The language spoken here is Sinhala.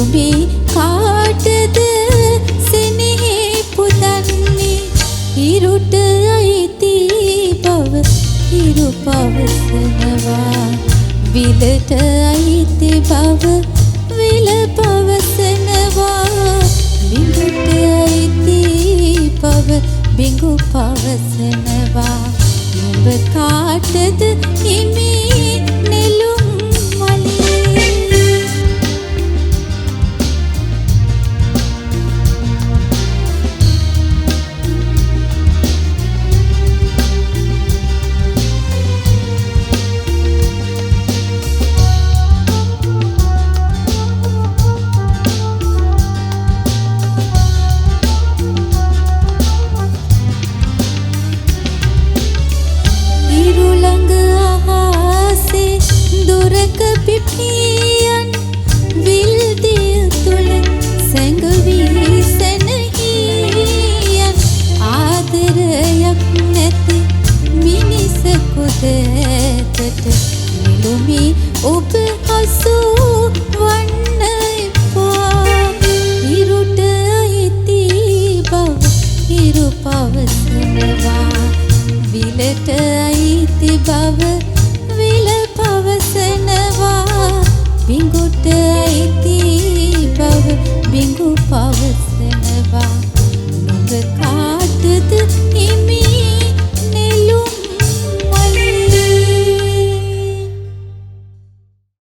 නිලුඹේ කාටද සෙනෙහි පුදන්නේ හිරුට අයිති බව හිරු පවසනවා විලට අයිති බව විල පවසනවා බිඟුට අයිති බව බිඟු පවසනවා නුඹ කාටද හිමි නෙළුම් මලේ පිපියන් විල්දිය තුළ සැඟවී සැනහියන් ආදරයක් නැති මිනිසකුද ඇතට නිලුමි ඔබ හසු වන්න එපා හිරුට අයිති බව හිරු පවසනවා විලට අයිති බව විල පවසනවා බිඟුට අයිති බව බිඟු පවසනවා